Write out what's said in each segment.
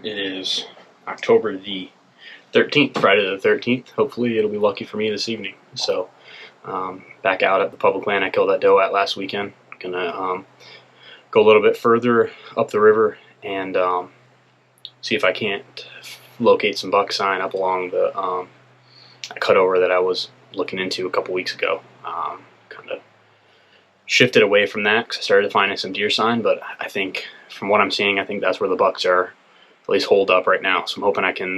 It is October the 13th, Friday the 13th. Hopefully it'll be lucky for me this evening. So back out at the public land I killed that doe at last weekend. Gonna go a little bit further up the river and see if I can't locate some buck sign up along the cutover that I was looking into a couple weeks ago. Kind of shifted away from that because I started finding some deer sign, but I think from what I'm seeing, I think that's where the bucks are at least holed up right now. So I'm hoping I can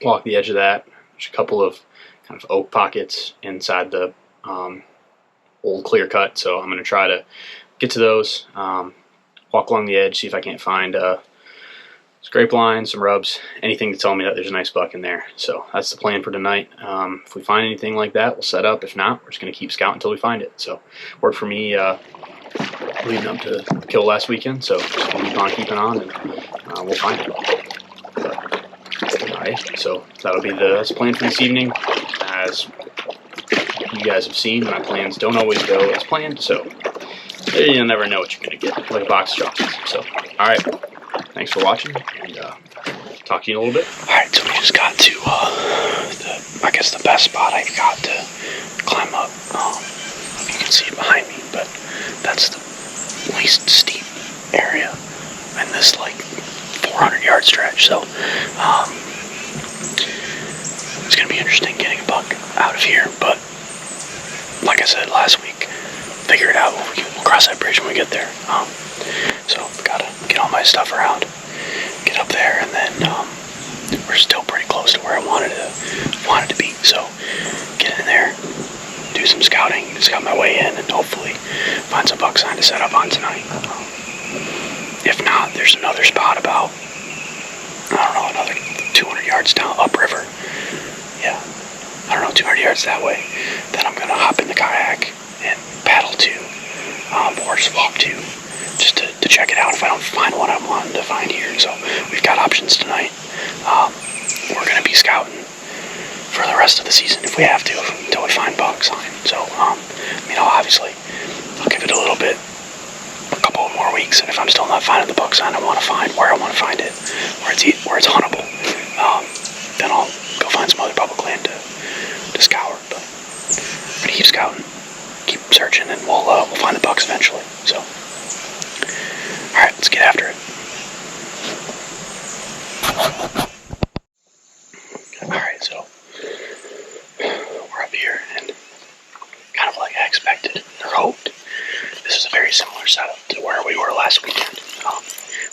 walk the edge of that. There's a couple of kind of oak pockets inside the old clear cut, so I'm going to try to get to those, walk along the edge, see if I can't find scrape lines, some rubs, anything to tell me that there's a nice buck in there. So that's the plan for tonight. If we find anything like that, we'll set up. If not, we're just going to keep scouting until we find it. So worked for me leading up to the kill last weekend, so just going to keep on keeping on, and we'll find it. Alright, so that's the plan for this evening. As you guys have seen, my plans don't always go as planned, so you'll never know what you're going to get, like a box of chocolates. So, alright, thanks for watching, and talk to you in a little bit. Alright, so we just got to, I guess the best spot I've got to climb up. If you can see it behind me, but that's the least steep area in this, like, 400-yard stretch, so, it's going to be interesting getting a buck out of here, but like I said last week, figure it out. We'll cross that bridge when we get there. So gotta get all my stuff around, get up there, and then we're still pretty close to where I wanted to be. So get in there, do some scouting, scout my way in, and hopefully find some buck sign to set up on tonight. If not, there's another spot about, I don't know, another 200 yards down upriver. Yeah, I don't know, 200 yards that way. Then I'm gonna hop in the kayak and paddle to, or just walk to, just to check it out if I don't find what I'm wanting to find here. So we've got options tonight. We're gonna be scouting for the rest of the season if we have to, until we find buck sign. So, obviously, I'll give it a little bit, a couple more weeks, and if I'm still not finding the buck sign I want to find, where I want to find it, where it's huntable, then I'll go find some other public land to scour. But I'm gonna keep scouting, keep searching, and we'll find the bucks eventually. So, all right, let's get after it. All right, so we're up here, and kind of like I expected or hoped, this is a very similar setup to where we were last weekend.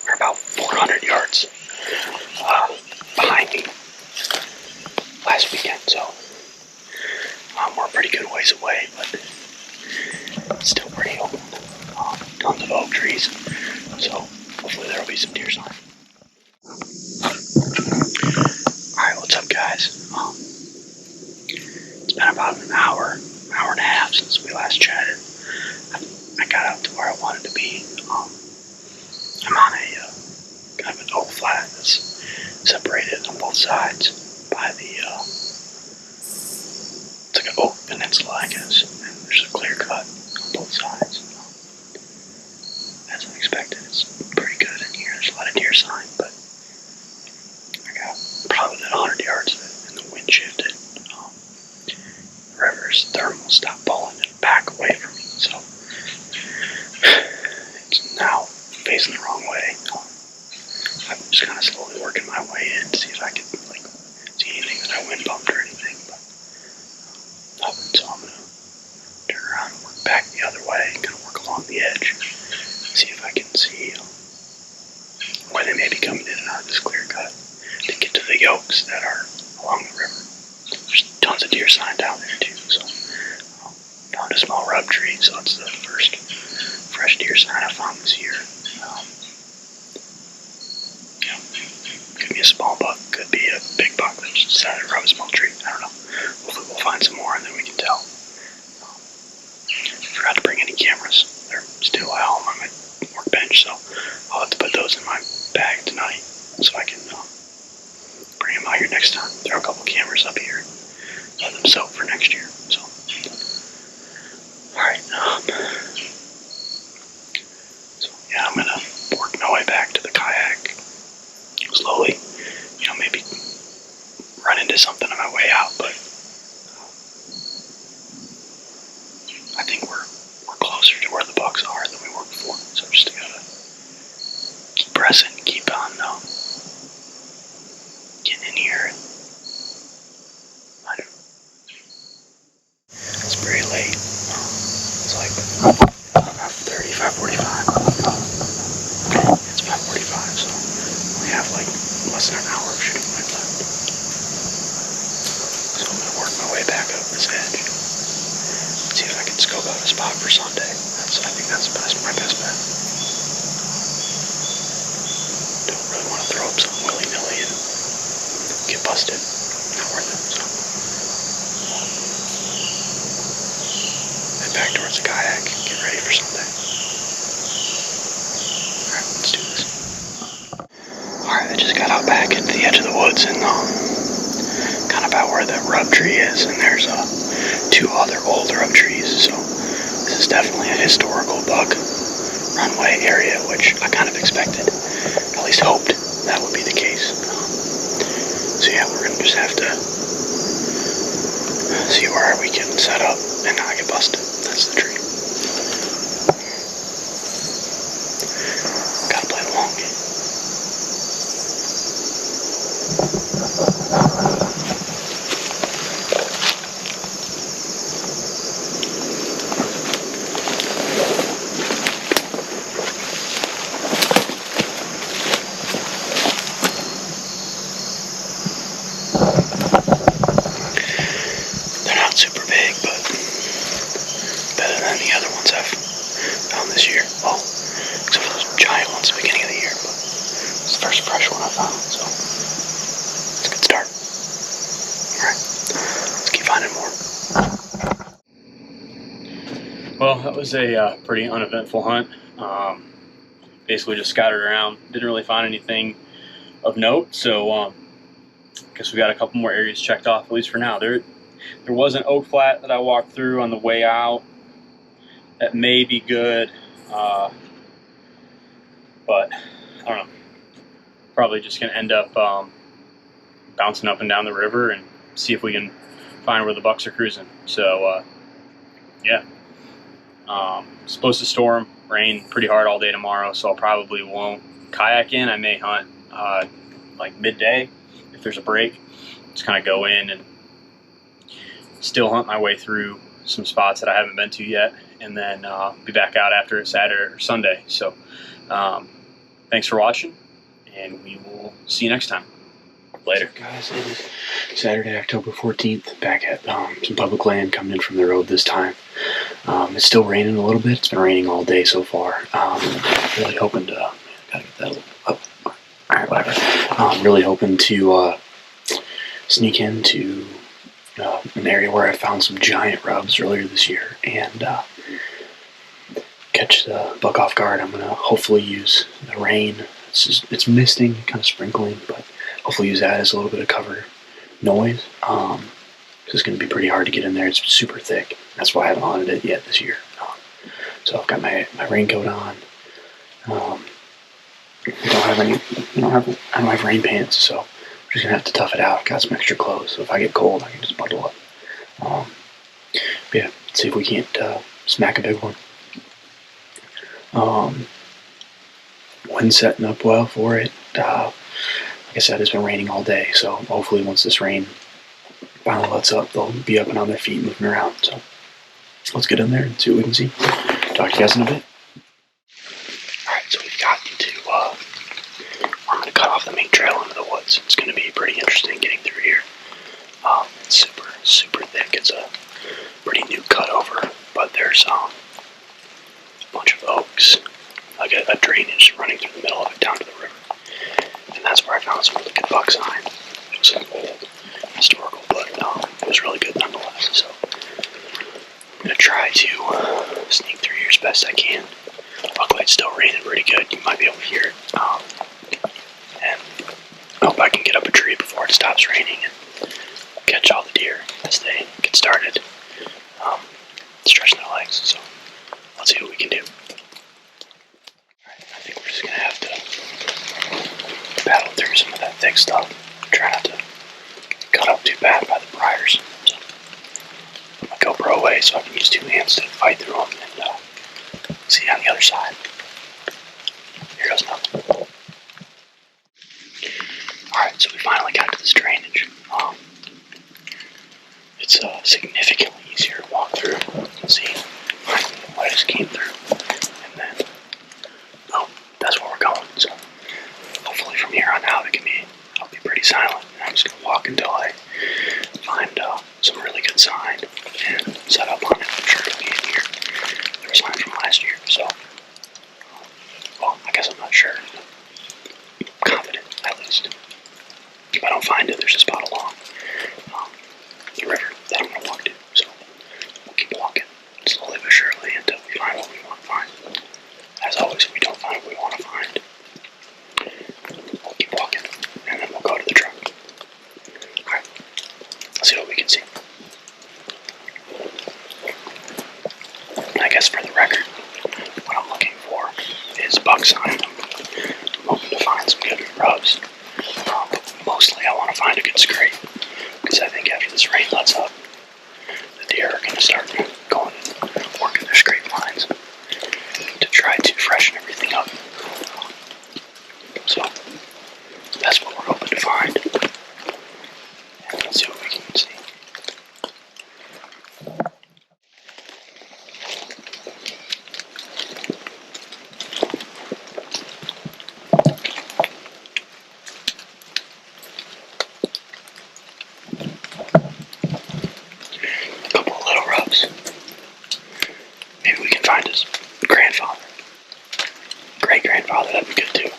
We're about 400 yards behind me last weekend, so we're a pretty good ways away, but still pretty open. Tons of oak trees, so hopefully there will be some deer sign. Alright, what's up, guys? It's been about an hour and a half since we last chatted. I got out to where I wanted to be. I'm on a kind of an oak flat that's separated on both sides by the it's like an oak peninsula, I guess, and there's a clear cut on both sides. As I expected, it's pretty good in here. There's a lot of deer sign, but I got probably within 100 yards of it, and the wind shifted. The river's thermal stopped pulling it back away from me, so it's now facing the wrong way. I'm just kind of slowly working my way in to see if I can see anything that I wind bumped or anything, but nothing. So I'm gonna turn around and work back the other way, kind of work along the edge, see if I can see where they may be coming in and out of this clear cut to get to the yokes that are along the river. There's tons of deer sign down there too, so found a small rub tree, so it's the first fresh deer sign I found this year. Could be a small buck, could be a big buck that just decided to rub a small tree. I don't know. Hopefully we'll find some more and then we can tell. Forgot to bring any cameras. They're still at home on my workbench, so I'll have to put those in my bag tonight so I can bring them out here next time. Throw a couple cameras up here, let them soak for next year. So, alright, so yeah, I'm gonna work my way back to the kayak. my way back up this edge. See if I can scope out a spot for Sunday. I think that's my best bet. Don't really want to throw up something willy-nilly and get busted. Not worth it. So head back towards the kayak. Get ready for Sunday. Alright, let's do this. Alright, I just got out back into the edge of the woods and kind of about where that rub tree is, and there's 2 other old rub trees, so this is definitely a historical buck runway area, which I kind of expected, at least hoped that would be the case. So yeah, we're gonna just have to see where we can set up and not get busted. That's the tree. Gotta play the long game. They're not super big, but better than the other ones I've found this year. Well, except for those giant ones at the beginning of the year, but it's the first fresh one I found, so it's a good start. Alright, let's keep finding more. Well, that was a pretty uneventful hunt. Basically just scattered around. Didn't really find anything of note, so guess we got a couple more areas checked off, at least for now. There was an oak flat that I walked through on the way out that may be good, but I don't know. Probably just gonna end up bouncing up and down the river and see if we can find where the bucks are cruising. So yeah, supposed to storm, rain pretty hard all day tomorrow, so I probably won't kayak in. I may hunt like midday if there's a break. Just kind of go in and still hunt my way through some spots that I haven't been to yet, and then be back out after a Saturday or Sunday. So thanks for watching, and we will see you next time. Later. Guys, it is Saturday, October 14th, back at some public land, coming in from the road this time. It's still raining a little bit. It's been raining all day so far. Really hoping to, gotta get that up. Alright, whatever. Really hoping to sneak into an area where I found some giant rubs earlier this year and catch the buck off guard. I'm going to hopefully use the rain. It's misting, kind of sprinkling, but hopefully use that as a little bit of cover noise. It's going to be pretty hard to get in there. It's super thick. That's why I haven't hunted it yet this year. So I've got my raincoat on. I don't have rain pants, so I'm just gonna have to tough it out. I've got some extra clothes, so if I get cold, I can just bundle up. But yeah, let's see if we can't smack a big one. Wind setting up well for it. Like I said, it's been raining all day, so hopefully once this rain finally lets up, they'll be up and on their feet moving around. So let's get in there and see what we can see. Talk to you guys in a bit. Alright, so we've gotten to I'm going to cut off the main trail into the woods. It's going to be pretty interesting getting through here. It's super, super thick. It's a pretty new cutover, but there's a bunch of oaks, like a drainage running through the middle of it down to the river. And that's where I found some really good buck sign. It was an old historical, but it was really good nonetheless. So I'm going to try to sneak through here as best I can. Luckily it's still raining pretty good. You might be able to hear it. And I hope I can get up a tree before it stops raining and catch all the deer as they get started stretching their legs. So let's see what we can do. Alright, I think we're just going to have to battle through some of that thick stuff. Try not to cut up too bad by the briars. So put my GoPro away so I can use 2 hands to fight through them and see on the other side. Here goes nothing. Alright, so we finally got to this drainage. It's significantly easier to walk through. You can see I just came through. And then, that's where we're going. So hopefully from here on out I'll be pretty silent. And I'm just going to walk until I find some really good sign and set up on it. I'm sure it'll be in here. There was signs from last year, so, well, I guess I'm not sure. I'm confident, at least. If I don't find it, there's a spot along the river that I'm going to walk to, so we'll keep walking slowly but surely until we find what we want to find. As always, if we don't find what we want to find, we'll keep walking, and then we'll go to the truck. Alright, let's see what we can see. I guess for the record, what I'm looking for is buck sign. I'm hoping to find some good rubs. But mostly I want to find a good scrape, because I think after this rain lets up, the deer are going to start going and working their scrape lines to try to freshen everything up. So that's what we're hoping to find. And let's see what we can see. A couple of little rubs. Maybe we can find his grandfather. Great-grandfather, that'd be good too.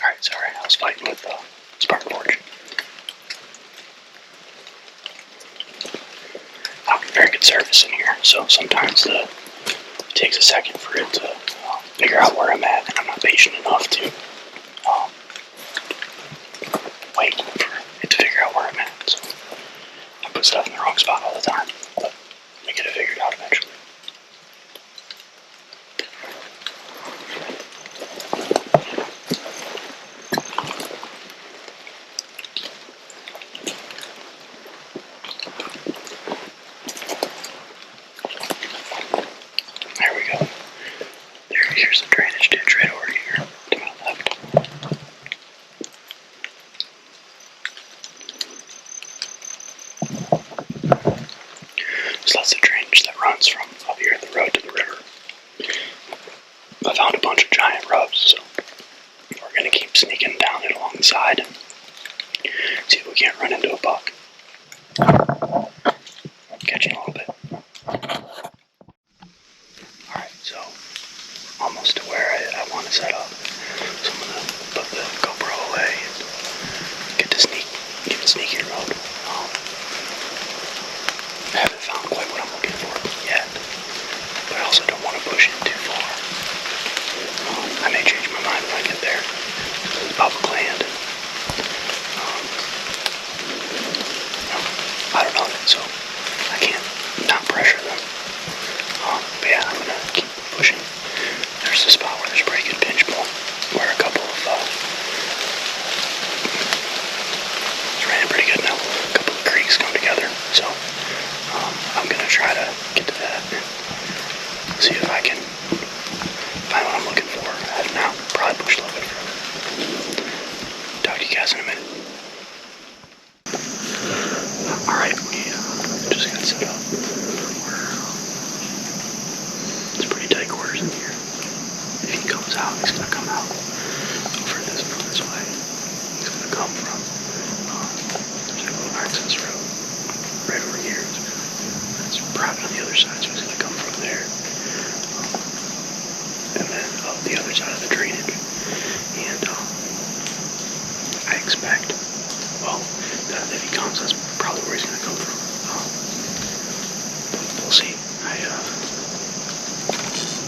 Alright, sorry, I was fighting with spark forge. I don't get very good service in here, so sometimes it takes a second for it to figure out where I'm at, and I'm not patient enough to wait for it to figure out where I'm at. So I put stuff in the wrong spot all the time, but we get it figured out eventually. There we go. Here's the drainage ditch right over here to my left. So that's the drainage that runs from up here at the road to the river. I found a bunch of giant rubs, so we're going to keep sneaking down it along the side and see if we can't run into a buck. Catching a little bit. Alright, so almost to where I want to set up. So I'm going to put the GoPro away and get in sneaking mode. I haven't found quite what I'm looking for yet, but I also don't want to push in too far. I may change my mind when I get there. It's public land. I don't know that, so I can't not pressure them. But yeah, I'm going to keep pushing. There's a spot where there's a pretty good pinch pull, where a couple of it's raining pretty good now. A couple of creeks come together, so I'm gonna try to get to that and see if I can find what I'm looking for. I don't know, probably push a little bit further. Talk to you guys in a minute. Alright, we just got set up. It's pretty tight quarters in here. If he comes out, he's gonna come out over this way. He's gonna come from there's a little access road right over here. It's private on the other side, so he's gonna come from there. And then up the other side of the drainage. And I expect, well, that if he comes, that's probably where he's gonna come from. We'll see.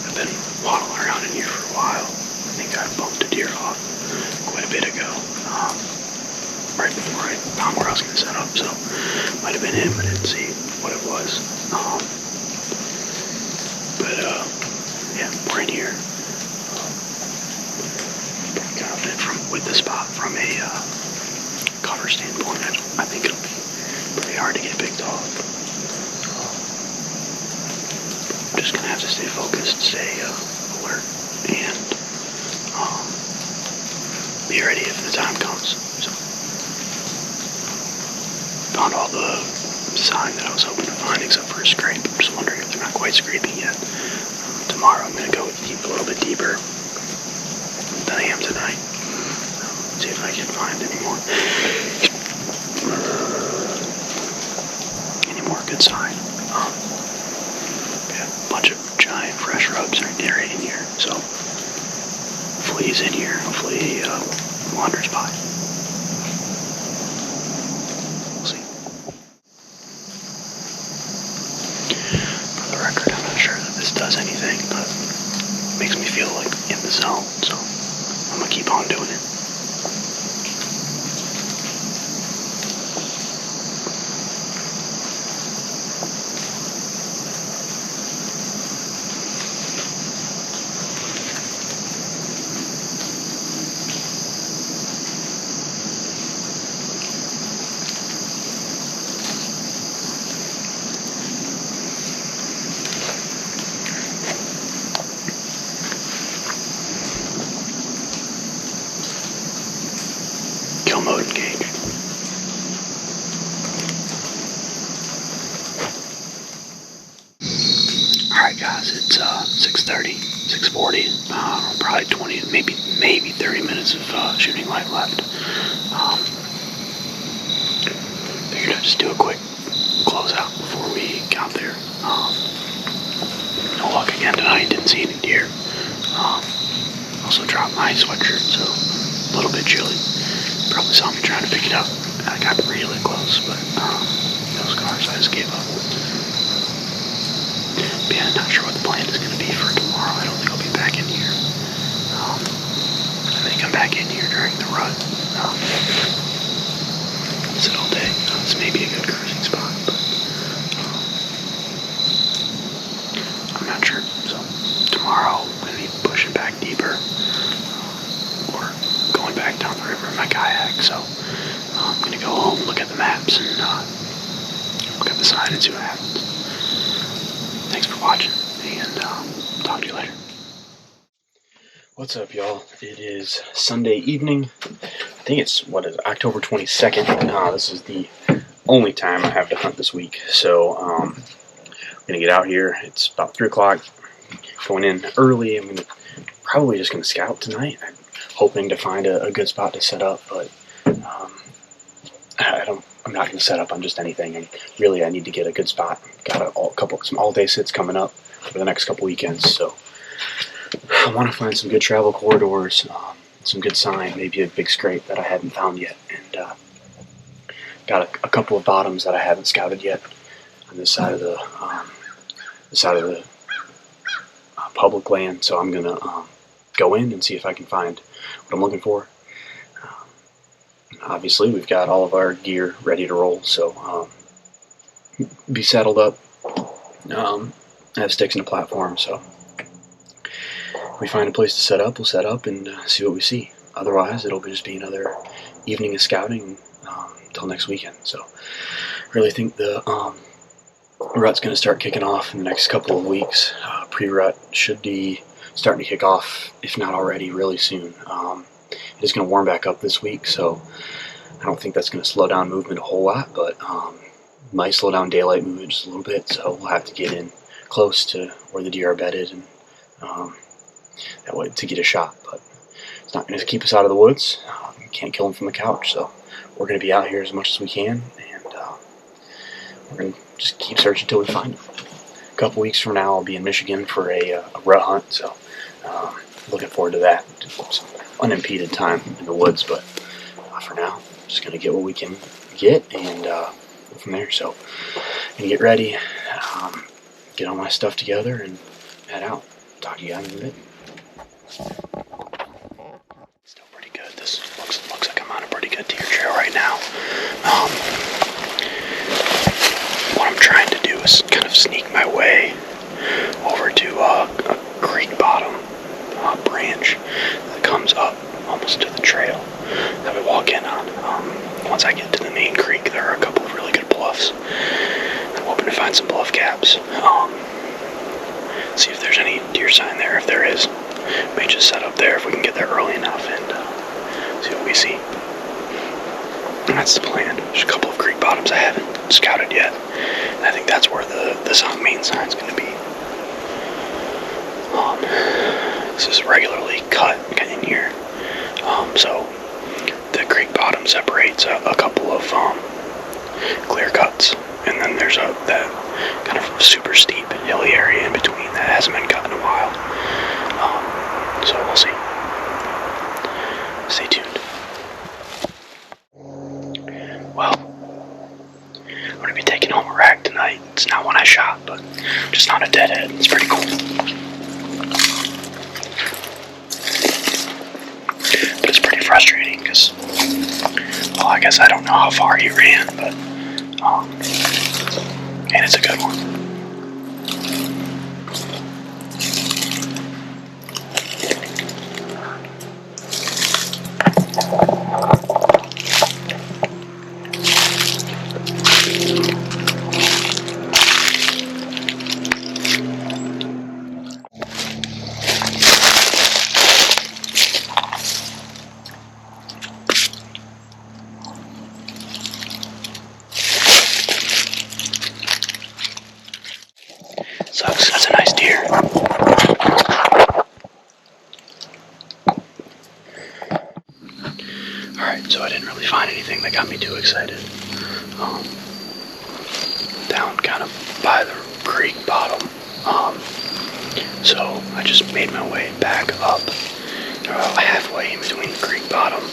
I've been waddling around in here for a while. I think I bumped a deer off quite a bit ago, right before I found where I was going to set up, so might have been him. I didn't see what it was. Yeah, we're in here. Pretty confident with the spot from a cover standpoint. I think it'll be pretty hard to get picked off. I'm just going to have to stay focused, stay alert, and be ready if the time comes. So, found all the sign that I was hoping to find except for a scrape. I'm just wondering if they're not quite scraping yet. Tomorrow I'm going to go a little bit deeper than I am tonight. I can find any more good sign. We have a bunch of giant fresh rubs right in here, so hopefully he's in here. Hopefully he wanders by. We'll see. For the record, I'm not sure that this does anything, but it makes me feel like in the zone, so I'm gonna keep on doing it. Kill mode engaged. Alright guys, it's 6:30, 6:40, probably 20, maybe 30 minutes of shooting light left. Figured I'd just do a quick closeout before we got there. No luck again tonight, didn't see any deer. Also dropped my sweatshirt, so a little bit chilly. Probably saw me trying to pick it up. I got really close, but those cars, I just gave up. But yeah, not sure what the plan is going to be for tomorrow. I don't think I'll be back in here. I think I'm back in here during the rut. Sit all day. This may be a good cruising spot, but I'm not sure. So tomorrow I'm going to be pushing back deeper. Or going back down the river in my kayak, so I'm going to go home, look at the maps, and look at the sign and see what happens. Thanks for watching, and talk to you later. What's up, y'all? It is Sunday evening. I think it's, October 22nd. This is the only time I have to hunt this week, so I'm going to get out here. It's about 3 o'clock, going in early. I'm probably just going to scout tonight. I'm hoping to find a good spot to set up, but I'm not going to set up on just anything. And really, I need to get a good spot. Got some all-day sits coming up for the next couple weekends, so I want to find some good travel corridors, some good sign, maybe a big scrape that I haven't found yet, and got a couple of bottoms that I haven't scouted yet on this side of the public land. So I'm gonna go in and see if I can find what I'm looking for. Obviously, we've got all of our gear ready to roll, so be saddled up. I have sticks in the platform, so if we find a place to set up, we'll set up and see what we see. Otherwise, it'll just be another evening of scouting until next weekend. So I really think the rut's going to start kicking off in the next couple of weeks. Pre-rut should be starting to kick off, if not already, really soon. It is going to warm back up this week, so I don't think that's going to slow down movement a whole lot, but might slow down daylight movement just a little bit, so we'll have to get in close to where the deer are bedded and that way to get a shot. But it's not going to keep us out of the woods. Can't kill them from the couch, so we're going to be out here as much as we can, and we're going to just keep searching until we find them. A couple weeks from now, I'll be in Michigan for a rut hunt, so looking forward to that. Some unimpeded time in the woods, but for now, just going to get what we can get and go from there. So I'm going to get ready, get all my stuff together, and head out. Talk to you guys in a bit. Still pretty good. This looks like I'm on a pretty good deer trail right now. What I'm trying to do is kind of sneak my way over to a creek bottom branch that comes up almost to the trail that we walk in on. Once I get to the main creek, there are a couple of really good bluffs. I'm hoping to find some bluff gaps. See if there's any deer sign there. If there is, may just set up there if we can get there early enough and see what we see. And that's the plan. There's a couple of creek bottoms I haven't scouted yet, and I think that's where the main sign's going to be. This is regularly cut in here, so the separates a couple of clear cuts, and then there's that kind of super steep hilly area in between that hasn't been cut in a while. So we'll see. Stay tuned. Well, I'm going to be taking home a rack tonight. It's not one I shot, but just not a deadhead. It's pretty cool. But it's pretty frustrating because, well, I guess I don't know how far he ran, but, and it's a good one. Sucks. That's a nice deer. Alright, so I didn't really find anything that got me too excited. Down kind of by the creek bottom. So I just made my way back up, halfway in between the creek bottom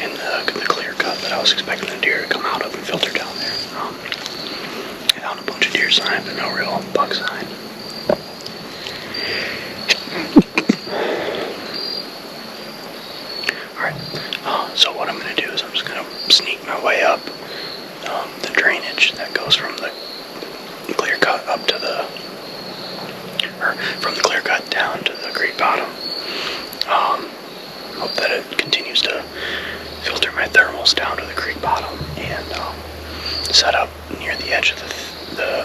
and the clear cut that I was expecting the deer to come out of and filter down there. I found a bunch of deer sign, but no real buck sign. Alright, so what I'm going to do is I'm just going to sneak my way up the drainage that goes from the clear cut up to the, or from the clear cut down to the creek bottom. Hope that it continues to filter my thermals down to the creek bottom and set up near the edge of the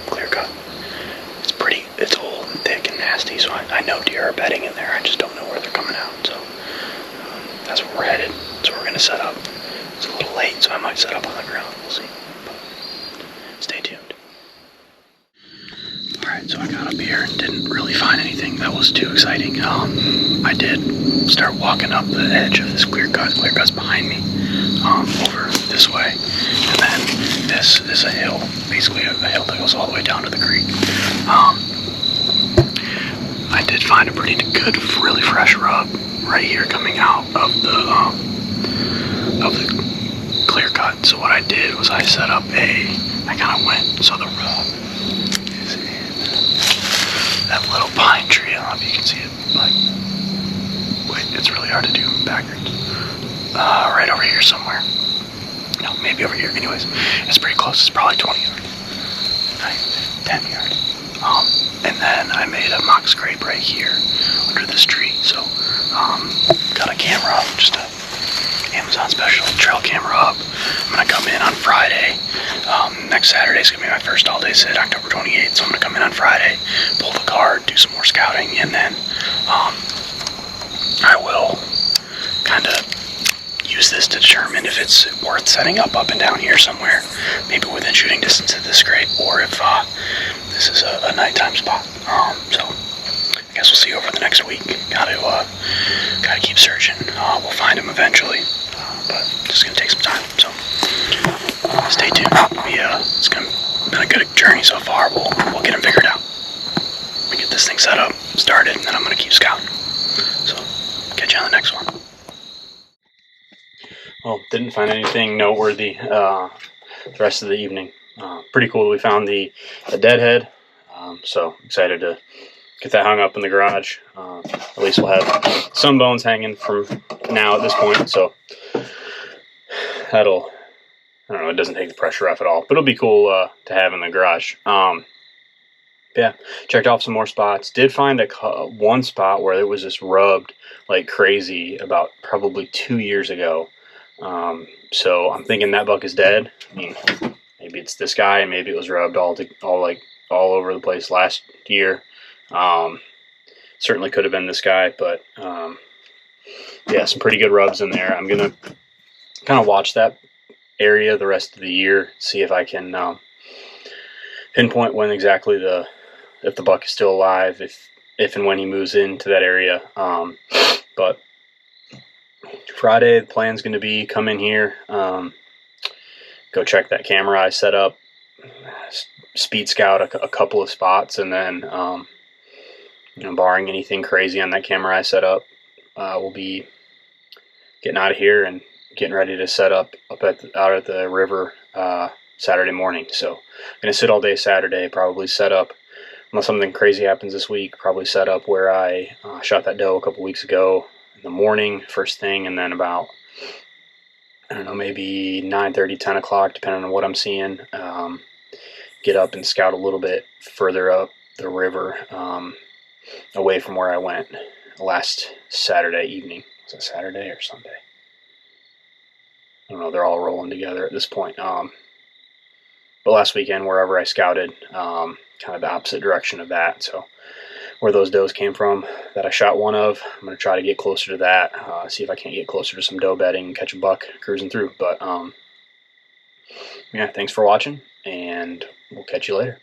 clear cut. It's old and thick and nasty, so I know deer are bedding in there. I just don't know where they're coming out. So that's where we're headed. So we're going to set up. It's a little late, so I might set up on the ground. We'll see. But stay tuned. Alright, so I got up here and didn't really find anything that was too exciting. I did start walking up the edge of this clear cut. Clear cut's behind me, over this way. And then this is a hill, basically a hill that goes all the way down to the creek. I did find a pretty good, really fresh rub right here coming out of the clear cut. So what I did was I set up I kind of went, so the rub is in that little pine tree. I don't know if you can see it, wait, it's really hard to do backwards. Right over here somewhere. No, maybe over here. Anyways, it's pretty close. It's probably 20 yards. 10 yards. And then I made a mock scrape right here under this tree. So, got a camera up, just a Amazon special trail camera up. I'm gonna come in on Friday. Next Saturday is gonna be my first all-day sit, October 28th. So I'm gonna come in on Friday, pull the card, do some more scouting, and then I will kind of use this to determine if it's worth setting up and down here somewhere, maybe within shooting distance of this scrape, or if this is a nighttime spot. So I guess we'll see over the next week. Gotta keep searching. We'll find him eventually, but it's gonna take some time. So stay tuned. It's been a good journey so far. We'll get him figured out. We get this thing set up, started, and then I'm gonna keep scouting. So catch you on the next one. Well, didn't find anything noteworthy the rest of the evening. Pretty cool that we found the deadhead. So excited to get that hung up in the garage. At least we'll have some bones hanging from now at this point. So that'll, I don't know, it doesn't take the pressure off at all. But it'll be cool to have in the garage. Yeah, checked off some more spots. Did find one spot where it was just rubbed like crazy about probably 2 years ago. So I'm thinking that buck is dead. I mean, maybe it's this guy, maybe it was rubbed all over the place last year. Certainly could have been this guy, but yeah, some pretty good rubs in there. I'm gonna kind of watch that area the rest of the year, see if I can pinpoint when exactly if the buck is still alive, if and when he moves into that area. But Friday, the plan's going to be come in here, go check that camera I set up, speed scout a couple of spots, and then, barring anything crazy on that camera I set up, we'll be getting out of here and getting ready to set up out at the river Saturday morning. So I'm going to sit all day Saturday, probably set up, unless something crazy happens this week, probably set up where I shot that doe a couple weeks ago in the morning, first thing, and then about, I don't know, maybe 9:30, 10 o'clock, depending on what I'm seeing, get up and scout a little bit further up the river, away from where I went last Saturday evening. Was that Saturday or Sunday? I don't know, they're all rolling together at this point. But last weekend, wherever I scouted, kind of the opposite direction of that. So where those does came from that I shot one of, I'm going to try to get closer to that, see if I can't get closer to some doe bedding and catch a buck cruising through. But yeah, thanks for watching, and we'll catch you later.